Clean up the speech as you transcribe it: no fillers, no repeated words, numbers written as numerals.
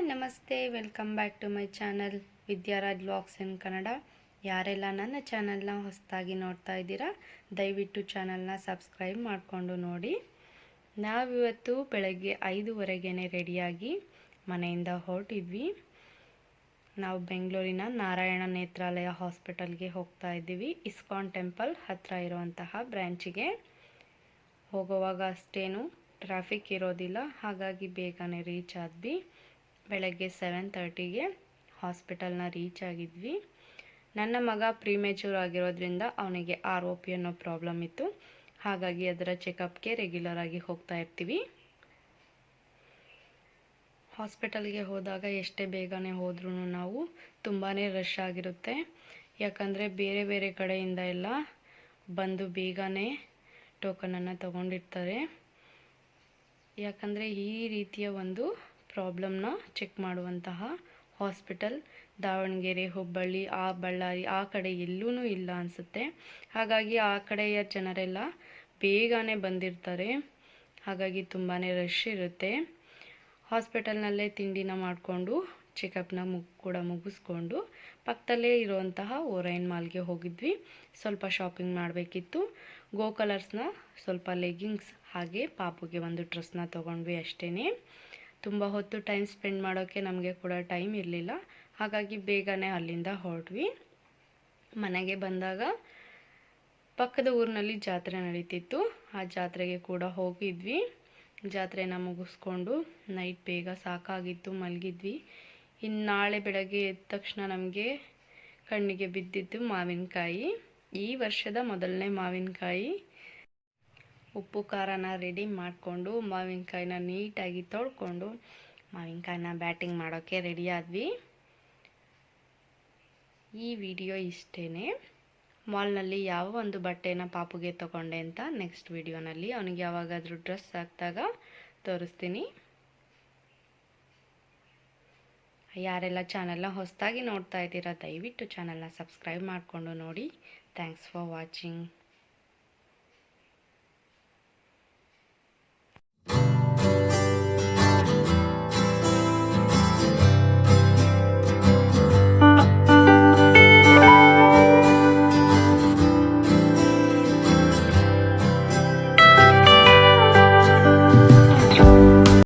ನಮಸ್ತೆ, welcome back to my channel Vidyaraj vlogs in Kannada. ಯಾರೆಲ್ಲ ನನ್ನ ಚಾನಲ್ನ ಹೊಸದಾಗಿ ನೋಡ್ತಾ ಇದ್ದೀರಾ, ದಯವಿಟ್ಟು ಚಾನಲ್ನ ಸಬ್ಸ್ಕ್ರೈಬ್ ಮಾಡಿಕೊಂಡು ನೋಡಿ. ನಾವಿವತ್ತು ಬೆಳಗ್ಗೆ 5:15ಗೆ ರೆಡಿಯಾಗಿ ಮನೆಯಿಂದ ಹೊರಟಿದ್ವಿ. ನಾವು ಬೆಂಗಳೂರಿನ ನಾರಾಯಣ ನೇತ್ರಾಲಯ ಹಾಸ್ಪಿಟಲ್ಗೆ ಹೋಗ್ತಾ ಇದ್ದೀವಿ. ಇಸ್ಕಾನ್ ಟೆಂಪಲ್ ಹತ್ತಿರ ಇರುವಂತಹ ಬ್ರ್ಯಾಂಚಿಗೆ. ಹೋಗುವಾಗ ಅಷ್ಟೇನು ಟ್ರಾಫಿಕ್ ಇರೋದಿಲ್ಲ, ಹಾಗಾಗಿ ಬೇಗನೆ ರೀಚ್ ಆದ್ವಿ. ಬೆಳಗ್ಗೆ 7:30ಗೆ ಹಾಸ್ಪಿಟಲ್ನ ರೀಚ್ ಆಗಿದ್ವಿ. ನನ್ನ ಮಗ ಪ್ರಿಮೇಚೂರ್ ಆಗಿರೋದ್ರಿಂದ ಅವನಿಗೆ ROP ಅನ್ನೋ ಪ್ರಾಬ್ಲಮ್ ಇತ್ತು, ಹಾಗಾಗಿ ಅದರ ಚೆಕಪ್ಗೆ ರೆಗ್ಯುಲರ್ ಆಗಿ ಹೋಗ್ತಾ ಇರ್ತೀವಿ. ಹಾಸ್ಪಿಟಲ್ಗೆ ಹೋದಾಗ ಎಷ್ಟೇ ಬೇಗನೆ ಹೋದ್ರೂ ನಾವು ತುಂಬಾ ರಶ್ ಆಗಿರುತ್ತೆ. ಯಾಕಂದರೆ ಬೇರೆ ಬೇರೆ ಕಡೆಯಿಂದ ಎಲ್ಲ ಬಂದು ಬೇಗನೆ ಟೋಕನನ್ನು ತಗೊಂಡಿರ್ತಾರೆ. ಯಾಕಂದರೆ ಈ ರೀತಿಯ ಒಂದು ಪ್ರಾಬ್ಲಮ್ನ ಚೆಕ್ ಮಾಡುವಂತಹ ಹಾಸ್ಪಿಟಲ್ ದಾವಣಗೆರೆ, ಹುಬ್ಬಳ್ಳಿ, ಬಳ್ಳಾರಿ ಆ ಕಡೆ ಎಲ್ಲೂ ಇಲ್ಲ ಅನಿಸುತ್ತೆ. ಹಾಗಾಗಿ ಆ ಕಡೆಯ ಜನರೆಲ್ಲ ಬೇಗನೆ ಬಂದಿರ್ತಾರೆ, ಹಾಗಾಗಿ ತುಂಬಾ ರಶ್ ಇರುತ್ತೆ. ಹಾಸ್ಪಿಟಲ್ನಲ್ಲೇ ತಿಂಡಿನ ಮಾಡಿಕೊಂಡು ಚೆಕಪ್ನ ಕೂಡ ಮುಗಿಸ್ಕೊಂಡು ಪಕ್ಕದಲ್ಲೇ ಇರುವಂತಹ ಓರೈನ್ ಮಾಲ್ಗೆ ಹೋಗಿದ್ವಿ. ಸ್ವಲ್ಪ ಶಾಪಿಂಗ್ ಮಾಡಬೇಕಿತ್ತು. ಗೋ ಕಲರ್ಸ್ನ ಸ್ವಲ್ಪ ಲೆಗ್ಗಿಂಗ್ಸ್ ಹಾಗೆ ಪಾಪುಗೆ ಒಂದು ಡ್ರೆಸ್ನ ತೊಗೊಂಡ್ವಿ ಅಷ್ಟೇ. ತುಂಬ ಹೊತ್ತು ಟೈಮ್ ಸ್ಪೆಂಡ್ ಮಾಡೋಕ್ಕೆ ನಮಗೆ ಕೂಡ ಟೈಮ್ ಇರಲಿಲ್ಲ, ಹಾಗಾಗಿ ಬೇಗನೆ ಅಲ್ಲಿಂದ ಹೊರಟ್ವಿ. ಮನೆಗೆ ಬಂದಾಗ ಪಕ್ಕದ ಊರಿನಲ್ಲಿ ಜಾತ್ರೆ ನಡೀತಿತ್ತು, ಆ ಜಾತ್ರೆಗೆ ಕೂಡ ಹೋಗಿದ್ವಿ. ಜಾತ್ರೆನ ಮುಗಿಸ್ಕೊಂಡು ನೈಟ್ ಬೇಗ ಸಾಕಾಗಿತ್ತು, ಮಲಗಿದ್ವಿ. ಇನ್ನು ನಾಳೆ ಬೆಳಗ್ಗೆ ಎದ್ದ ತಕ್ಷಣ ನಮಗೆ ಕಣ್ಣಿಗೆ ಬಿದ್ದಿದ್ದು ಮಾವಿನಕಾಯಿ. ಈ ವರ್ಷದ ಮೊದಲನೇ ಮಾವಿನಕಾಯಿ. ಉಪ್ಪು ಖಾರನ ರೆಡಿ ಮಾಡಿಕೊಂಡು ಮಾವಿನಕಾಯಿನ ನೀಟಾಗಿ ತೊಳ್ಕೊಂಡು ಮಾವಿನಕಾಯಿನ ಬ್ಯಾಟಿಂಗ್ ಮಾಡೋಕ್ಕೆ ರೆಡಿ ಆದ್ವಿ. ಈ ವಿಡಿಯೋ ಇಷ್ಟೇ. ಮಾಲ್ನಲ್ಲಿ ಯಾವ ಒಂದು ಬಟ್ಟೆನ ಪಾಪುಗೆ ತೊಗೊಂಡೆ ಅಂತ ನೆಕ್ಸ್ಟ್ ವಿಡಿಯೋನಲ್ಲಿ ಅವನಿಗೆ ಯಾವಾಗಾದರೂ ಡ್ರೆಸ್ ಹಾಕಿದಾಗ ತೋರಿಸ್ತೀನಿ. ಯಾರೆಲ್ಲ ಚಾನಲ್ನ ಹೊಸದಾಗಿ ನೋಡ್ತಾ ಇದ್ದೀರಾ, ದಯವಿಟ್ಟು ಚಾನಲ್ನ ಸಬ್ಸ್ಕ್ರೈಬ್ ಮಾಡಿಕೊಂಡು ನೋಡಿ. Thanks for watching.